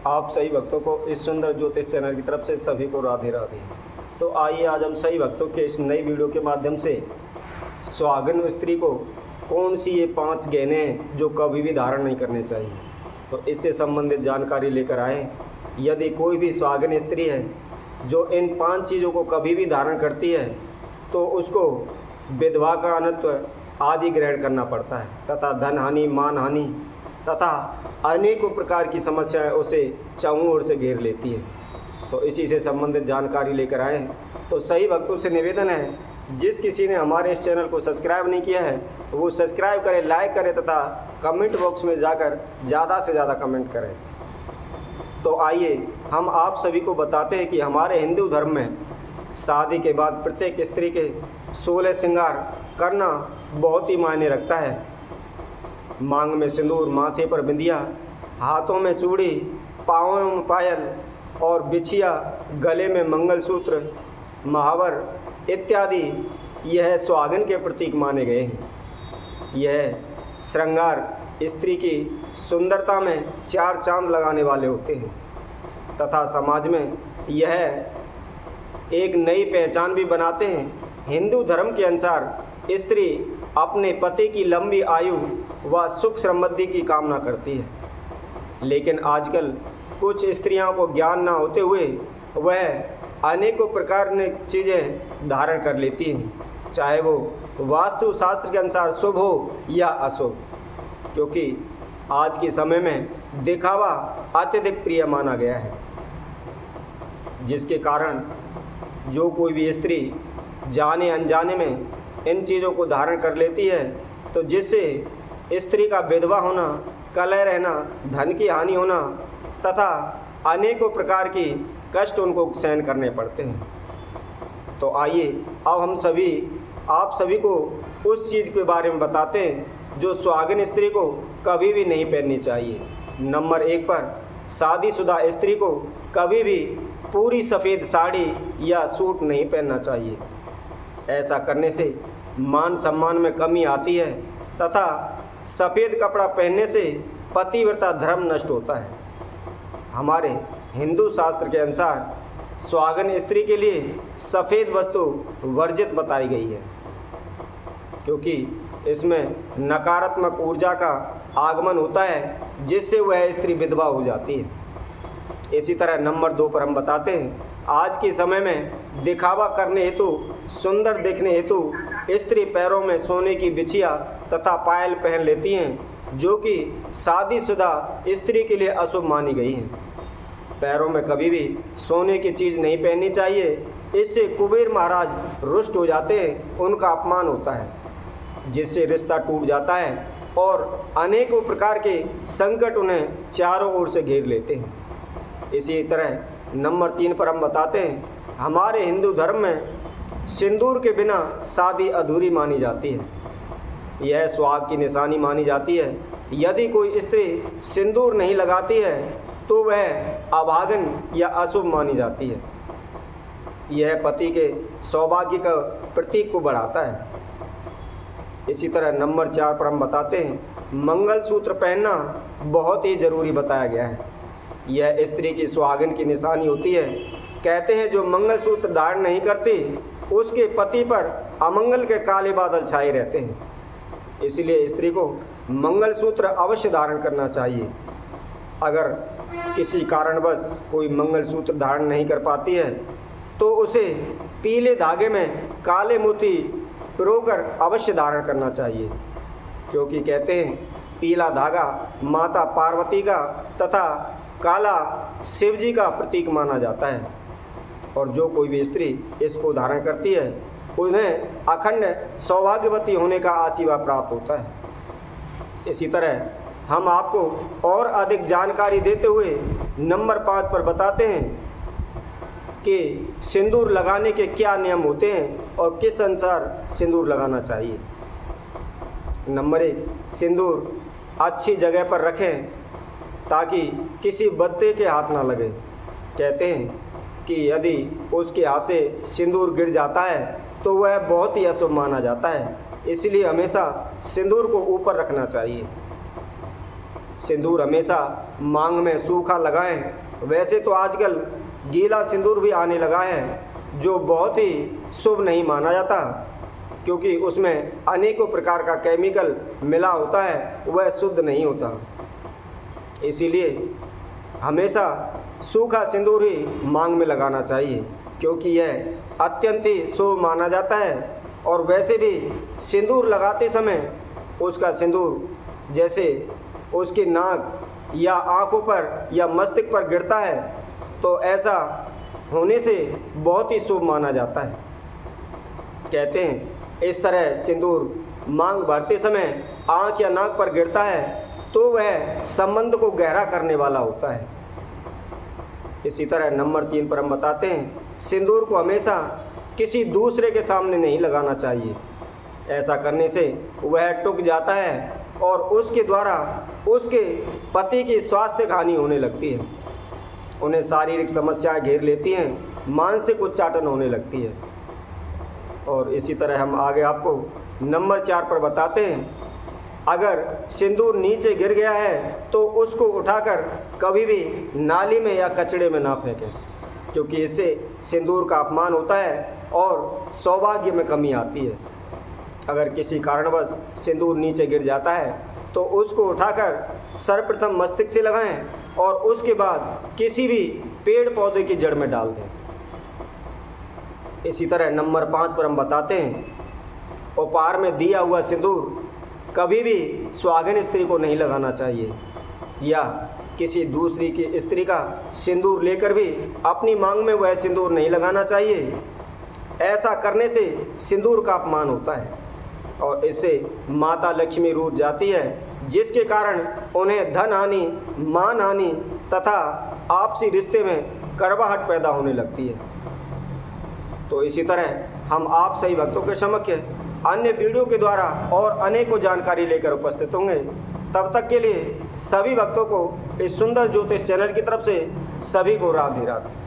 आप सही भक्तों को इस सुंदर ज्योतिष चैनल की तरफ से सभी को राधे राधे। तो आइए आज हम सही भक्तों के इस नई वीडियो के माध्यम से सुहागन स्त्री को कौन सी ये 5 गहने हैं जो कभी भी धारण नहीं करने चाहिए, तो इससे संबंधित जानकारी लेकर आए। यदि कोई भी सुहागन स्त्री है जो इन 5 चीज़ों को कभी भी धारण करती है तो उसको विधवा का अनत्व आदि ग्रहण करना पड़ता है तथा धन हानि, मान हानि तथा अनेकों प्रकार की समस्याएं उसे चारों ओर से घेर लेती है। तो इसी से संबंधित जानकारी लेकर आए। तो सही भक्तों से निवेदन है, जिस किसी ने हमारे इस चैनल को सब्सक्राइब नहीं किया है वो सब्सक्राइब करें, लाइक करें तथा कमेंट बॉक्स में जाकर ज़्यादा से ज़्यादा कमेंट करें। तो आइए हम आप सभी को बताते हैं कि हमारे हिंदू धर्म में शादी के बाद प्रत्येक स्त्री के 16 श्रृंगार करना बहुत ही मायने रखता है। मांग में सिंदूर, माथे पर बिंदिया, हाथों में चूड़ी, पाँवों में पायल और बिछिया, गले में मंगलसूत्र, महावर इत्यादि यह सुहागन के प्रतीक माने गए हैं। यह श्रृंगार स्त्री की सुंदरता में 4 चांद लगाने वाले होते हैं तथा समाज में यह एक नई पहचान भी बनाते हैं। हिंदू धर्म के अनुसार स्त्री अपने पति की लंबी आयु व सुख समृद्धि की कामना करती है, लेकिन आजकल कुछ स्त्रियों को ज्ञान न होते हुए वह अनेकों प्रकार की चीज़ें धारण कर लेती हैं, चाहे वो वास्तुशास्त्र के अनुसार शुभ हो या अशुभ, क्योंकि आज के समय में दिखावा अत्यधिक प्रिय माना गया है, जिसके कारण जो कोई भी स्त्री जाने अनजाने में इन चीज़ों को धारण कर लेती है तो जिससे स्त्री का विधवा होना, कलह रहना, धन की हानि होना तथा अनेकों प्रकार की कष्ट उनको सहन करने पड़ते हैं। तो आइए अब हम सभी आप सभी को उस चीज़ के बारे में बताते हैं जो सुहागन स्त्री को कभी भी नहीं पहननी चाहिए। नंबर 1 पर शादीशुदा स्त्री को कभी भी पूरी सफ़ेद साड़ी या सूट नहीं पहनना चाहिए। ऐसा करने से मान सम्मान में कमी आती है तथा सफ़ेद कपड़ा पहनने से पतिव्रता धर्म नष्ट होता है। हमारे हिंदू शास्त्र के अनुसार सुहागन स्त्री के लिए सफ़ेद वस्तु वर्जित बताई गई है, क्योंकि इसमें नकारात्मक ऊर्जा का आगमन होता है जिससे वह स्त्री विधवा हो जाती है। इसी तरह नंबर 2 पर हम बताते हैं, आज के समय में दिखावा करने हेतु, सुंदर देखने हेतु स्त्री पैरों में सोने की बिछिया तथा पायल पहन लेती हैं, जो कि शादीशुदा स्त्री के लिए अशुभ मानी गई हैं। पैरों में कभी भी सोने की चीज़ नहीं पहननी चाहिए, इससे कुबेर महाराज रुष्ट हो जाते हैं, उनका अपमान होता है, जिससे रिश्ता टूट जाता है और अनेकों प्रकार के संकट उन्हें चारों ओर से घेर लेते हैं। इसी तरह नंबर 3 पर हम बताते हैं, हमारे हिंदू धर्म में सिंदूर के बिना शादी अधूरी मानी जाती है। यह सुहाग की निशानी मानी जाती है। यदि कोई स्त्री सिंदूर नहीं लगाती है तो वह अभागन या अशुभ मानी जाती है। यह पति के सौभाग्य का प्रतीक को बढ़ाता है। इसी तरह नंबर 4 पर हम बताते हैं, मंगलसूत्र पहनना बहुत ही ज़रूरी बताया गया है। यह स्त्री की सुहागन की निशानी होती है। कहते हैं जो मंगलसूत्र धारण नहीं करती उसके पति पर अमंगल के काले बादल छाए रहते हैं। इसलिए स्त्री को मंगलसूत्र अवश्य धारण करना चाहिए। अगर किसी कारणवश कोई मंगलसूत्र धारण नहीं कर पाती है तो उसे पीले धागे में काले मोती पिरोकर अवश्य धारण करना चाहिए, क्योंकि कहते हैं पीला धागा माता पार्वती का तथा काला शिव जी का प्रतीक माना जाता है, और जो कोई भी स्त्री इसको धारण करती है उन्हें अखंड सौभाग्यवती होने का आशीर्वाद प्राप्त होता है। इसी तरह हम आपको और अधिक जानकारी देते हुए नंबर 5 पर बताते हैं कि सिंदूर लगाने के क्या नियम होते हैं और किस अनुसार सिंदूर लगाना चाहिए। नंबर 1, सिंदूर अच्छी जगह पर रखें ताकि किसी बच्चे के हाथ ना लगे। कहते हैं कि यदि उसके हाथ से सिंदूर गिर जाता है तो वह बहुत ही अशुभ माना जाता है, इसलिए हमेशा सिंदूर को ऊपर रखना चाहिए। सिंदूर हमेशा मांग में सूखा लगाएं। वैसे तो आजकल गीला सिंदूर भी आने लगा है जो बहुत ही शुभ नहीं माना जाता, क्योंकि उसमें अनेकों प्रकार का केमिकल मिला होता है, वह शुद्ध नहीं होता। इसीलिए हमेशा सूखा सिंदूर ही मांग में लगाना चाहिए, क्योंकि यह अत्यंत ही शुभ माना जाता है। और वैसे भी सिंदूर लगाते समय उसका सिंदूर जैसे उसकी नाक या आंखों पर या मस्तिष्क पर गिरता है तो ऐसा होने से बहुत ही शुभ माना जाता है। कहते हैं इस तरह सिंदूर मांग भरते समय आंख या नाक पर गिरता है तो वह संबंध को गहरा करने वाला होता है। इसी तरह नंबर 3 पर हम बताते हैं सिंदूर को हमेशा किसी दूसरे के सामने नहीं लगाना चाहिए। ऐसा करने से वह टूट जाता है और उसके द्वारा उसके पति की स्वास्थ्य हानि होने लगती है, उन्हें शारीरिक समस्याएं घेर लेती हैं, मानसिक उच्चाटन होने लगती है। और इसी तरह हम आगे आपको नंबर 4 पर बताते हैं अगर सिंदूर नीचे गिर गया है तो उसको उठाकर कभी भी नाली में या कचड़े में ना फेंकें, क्योंकि इससे सिंदूर का अपमान होता है और सौभाग्य में कमी आती है। अगर किसी कारणवश सिंदूर नीचे गिर जाता है तो उसको उठाकर सर्वप्रथम मस्तिष्क से लगाएं और उसके बाद किसी भी पेड़ पौधे की जड़ में डाल दें। इसी तरह नंबर 5 पर हम बताते हैं उपहार में दिया हुआ सिंदूर कभी भी सुहागिन स्त्री को नहीं लगाना चाहिए, या किसी दूसरी की स्त्री का सिंदूर लेकर भी अपनी मांग में वह सिंदूर नहीं लगाना चाहिए। ऐसा करने से सिंदूर का अपमान होता है और इससे माता लक्ष्मी रूठ जाती है, जिसके कारण उन्हें धन हानि, मान हानि तथा आपसी रिश्ते में कड़वाहट पैदा होने लगती है। तो इसी तरह हम आप सही भक्तों के समक्ष अन्य वीडियो के द्वारा और अनेकों जानकारी लेकर उपस्थित होंगे। तब तक के लिए सभी भक्तों को इस सुंदर ज्योतिष चैनल की तरफ से सभी को राधे राधे।